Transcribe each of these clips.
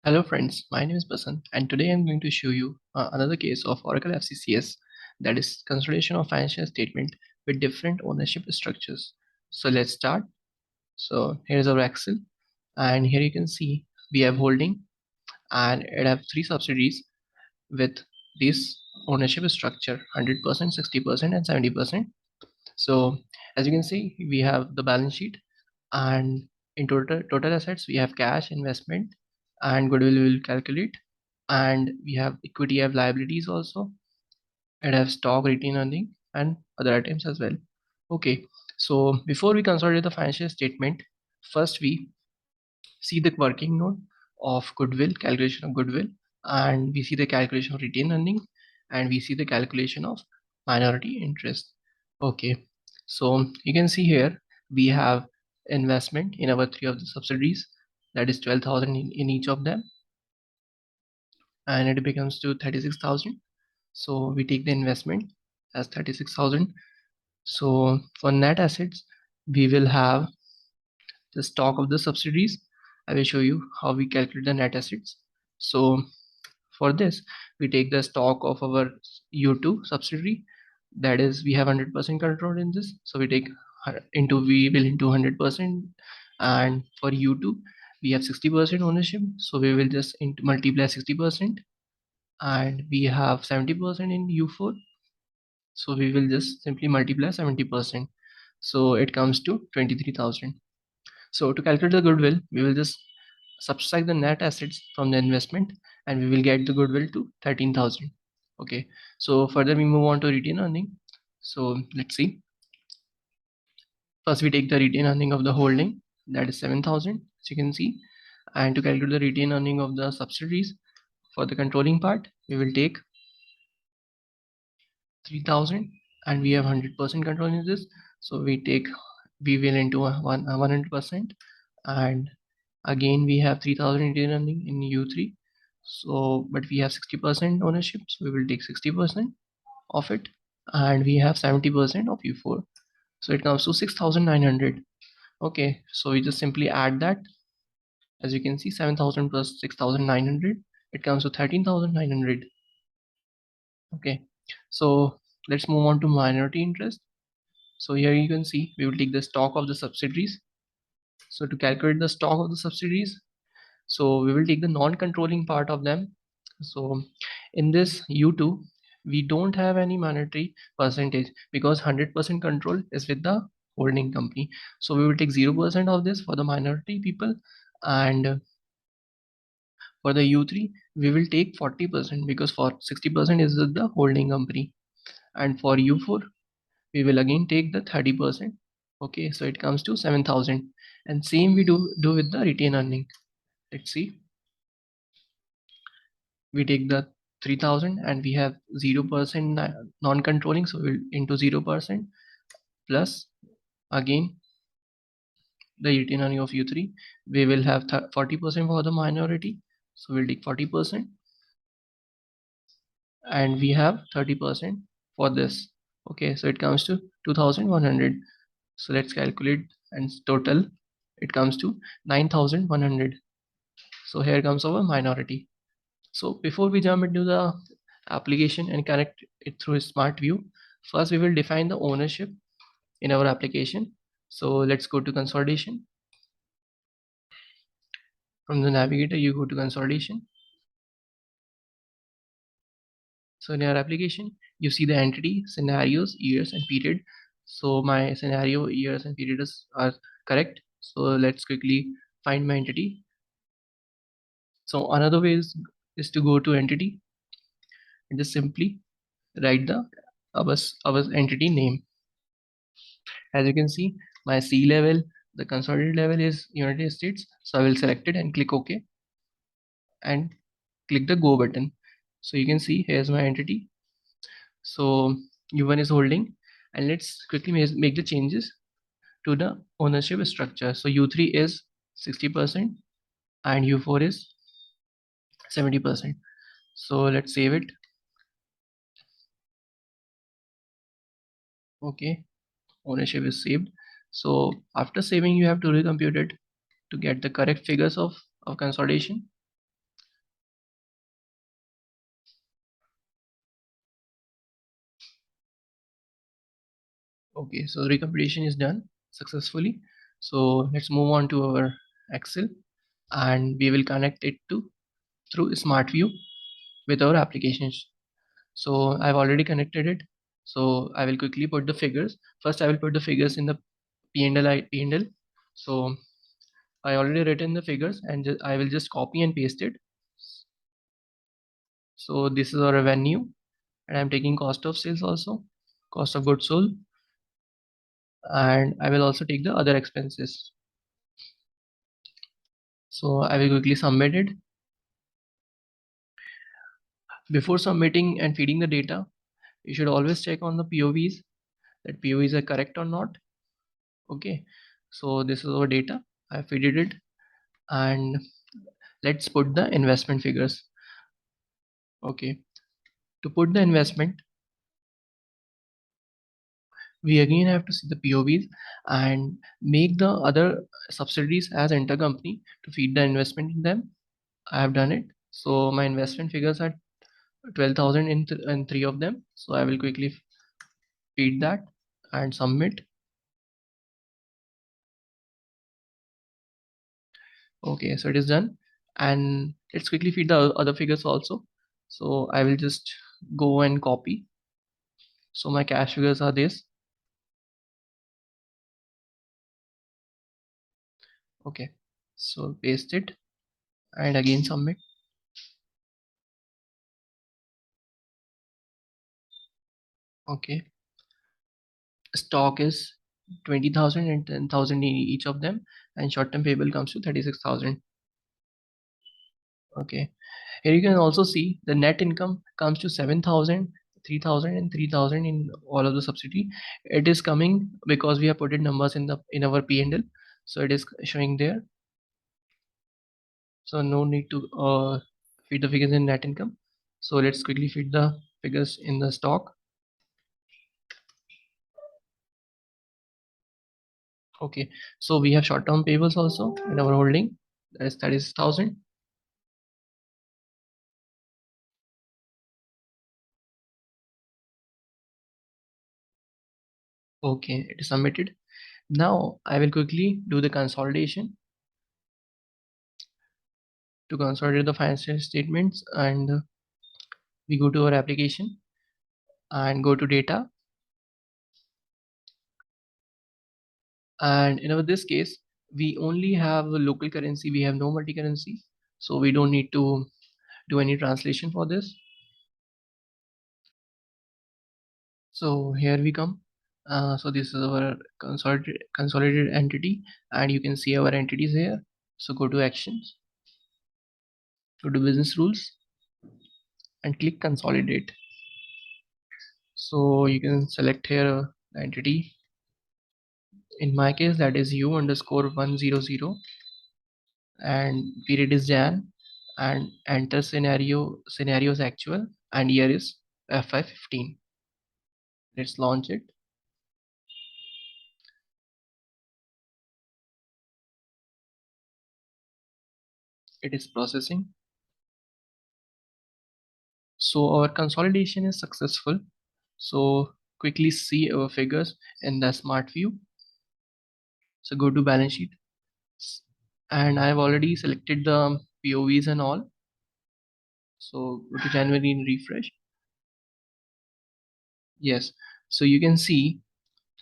Hello friends, my name is Basan and today I'm going to show you another case of Oracle FCCS, that is consolidation of financial statement with different ownership structures. So let's start. So here's our Excel and here you can see we have holding and it have three subsidiaries with this ownership structure 100%, 60% and 70%. So as you can see we have the balance sheet and in total assets we have cash, investment and goodwill we will calculate, and we have equity, have liabilities also, and have stock, retained earning and other items as well. Okay, so before we consolidate the financial statement, first we see the working note of goodwill, calculation of goodwill, and we see the calculation of retained earning, and we see the calculation of minority interest. Okay, so you can see here we have investment in our three of the subsidiaries, that is 12,000 in each of them, and it becomes to 36,000. So we take the investment as 36,000. So for net assets we will have the stock of the subsidiaries. I will show you how we calculate the net assets. So for this we take the stock of our U2 subsidiary, that is we have 100% control in this, so we take we will into 100%, and for U2 we have 60% ownership, so we will just multiply 60%, and we have 70% in U4, so we will just simply multiply 70%, so it comes to 23,000. So to calculate the goodwill, we will just subtract the net assets from the investment and we will get the goodwill to 13,000. Okay, so further we move on to retained earning. So let's see. First we take the retained earning of the holding, that is 7,000 as you can see, and to calculate the retained earning of the subsidiaries for the controlling part we will take 3,000, and we have 100% control in this, so we will into 100%, and again we have 3,000 retained earning in U3, so but we have 60% ownership, so we will take 60% of it, and we have 70% of U4, so it comes to 6,900. Okay, so we just simply add that. As you can see, 7,000 plus 6,900, it comes to 13,900. Okay, so let's move on to minority interest. So here you can see we will take the stock of the subsidiaries. So to calculate the stock of the subsidiaries, so we will take the non-controlling part of them. So in this U2 we don't have any minority percentage because 100% control is with the holding company, so we will take 0% of this for the minority people, and for the U3 we will take 40% because for 60% is with the holding company, and for U4 we will again take the 30%. Okay, so it comes to 7,000, and same we do with the retained earning. Let's see, we take the 3,000 and we have 0% non-controlling, so we'll into 0% plus again the retained earning of U3, we will have 40% for the minority, so we'll take 40%, and we have 30% for this. Okay, so it comes to 2,100. So let's calculate, and total it comes to 9,100. So here comes our minority. So before we jump into the application and connect it through a smart view, first we will define the ownership in our application. So let's go to consolidation. From the navigator you go to consolidation. So in our application you see the entity, scenarios, years and period. So my scenario, years and periods are correct, so let's quickly find my entity. So another way is to go to entity and just simply write the our entity name. As you can see, my C level, the consolidated level is United States, so I will select it and click OK and click the go button. So you can see here's my entity. So U1 is holding, and let's quickly make the changes to the ownership structure. So U3 is 60% and U4 is 70%. So let's save it. Okay, ownership is saved. So after saving you have to recompute it to get the correct figures of consolidation. Okay, so recomputation is done successfully. So let's move on to our Excel, and we will connect it to through Smart View with our applications. So I've already connected it. So I will quickly put the figures. First I will put the figures in the P&L. So I already written the figures, and I will just copy and paste it. So this is our revenue, and I'm taking cost of sales also, cost of goods sold, and I will also take the other expenses. So I will quickly submit it. Before submitting and feeding the data, you should always check on the POVs, that POVs are correct or not. Okay, so this is our data. I feed it, and let's put the investment figures. Okay, to put the investment, we again have to see the POVs and make the other subsidiaries as intercompany to feed the investment in them. I have done it. So my investment figures are 12,000 in three of them. So I will quickly feed that and submit. Okay, so it is done. And let's quickly feed the other figures also. So I will just go and copy. So my cash figures are this. Okay, so paste it and again submit. Okay, stock is 20,000 and 10,000 in each of them, and short-term payable comes to 36,000. Okay, here you can also see the net income comes to 7,000, 3,000 and 3,000 in all of the subsidy. It is coming because we have put in numbers in our P&L, so it is showing there. So no need to feed the figures in net income. So let's quickly feed the figures in the stock. Okay, so we have short-term payables also in our holding. That is 1,000. Okay, it is submitted. Now I will quickly do the consolidation to consolidate the financial statements, and we go to our application and go to data. And in this case, we only have a local currency. We have no multi-currency, so we don't need to do any translation for this. So here we come. So this is our consolidated entity, and you can see our entities here. So go to actions, go to business rules, and click consolidate. So you can select here the entity. In my case, that is U underscore 100, and period is Jan, and enter scenarios actual, and year is FY15. Let's launch it. It is processing. So our consolidation is successful. So quickly see our figures in the smart view. So go to balance sheet, and I have already selected the POVs and all. So go to January and refresh. Yes, so you can see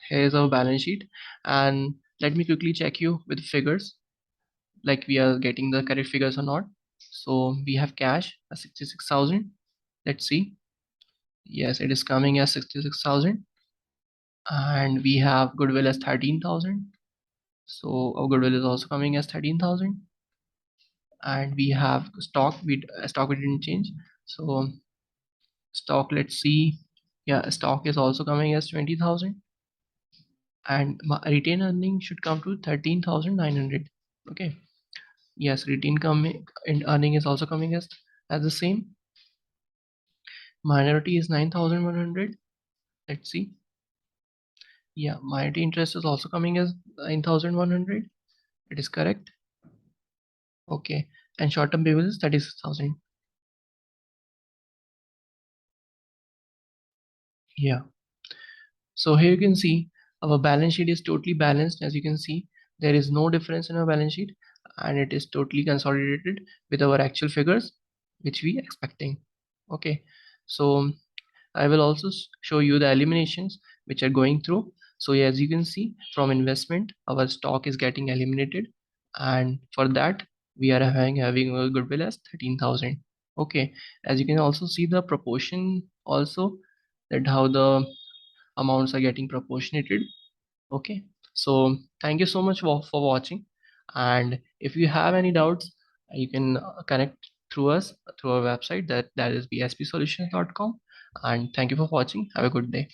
here's our balance sheet, and let me quickly check you with figures, like we are getting the correct figures or not. So we have cash as 66,000. Let's see. Yes, it is coming as 66,000, and we have goodwill as 13,000. So our goodwill is also coming as 13,000, and we have stock we didn't change. So stock, let's see. Yeah, stock is also coming as 20,000, and my retained earning should come to 13,900. Okay, yes, retained coming in earning is also coming as the same. Minority is 9,100. Let's see. Yeah, minority interest is also coming as 9,100. It is correct. Okay, and short-term payable is 36,000. Yeah, so here you can see Our balance sheet is totally balanced. As you can see, there is no difference in our balance sheet, and it is totally consolidated with our actual figures which we expecting. Okay, so I will also show you the eliminations which are going through. So as you can see, from investment our stock is getting eliminated, and for that we are having a goodwill as 13,000. Okay, as you can also see the proportion also, that how the amounts are getting proportionated. Okay, so thank you so much for watching, and if you have any doubts, you can connect through us through our website, that is bspsolutions.com. And thank you for watching. Have a good day.